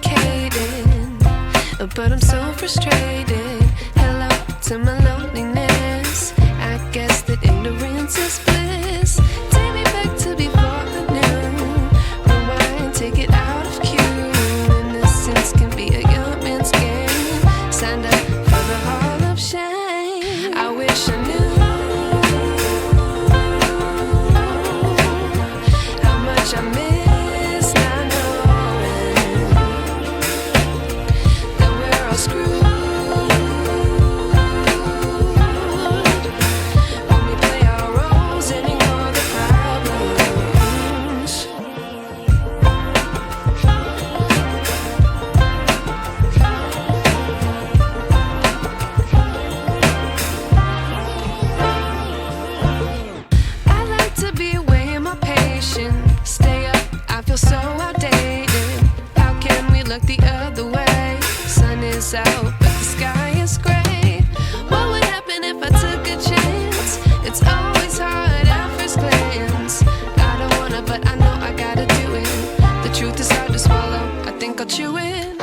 complicated, but I'm so frustrated. Hello to my loneliness. I guess that ignorance is bliss. Take me back to before I knew. Rewind, take it out of cue. Innocence can be a young man's game. Signed up for the hall of shame. I wish I knew how much I miss not knowing that we're all screwed when we play our roles and ignore the problems. I like to be away in my patience. Stay up, I feel so outdated. How can we look the other way? Sun is out, but the sky is gray. What would happen if I took a chance? It's always hard at first glance. I don't wanna, but I know I gotta do it. The truth is hard to swallow, I think I'll chew it.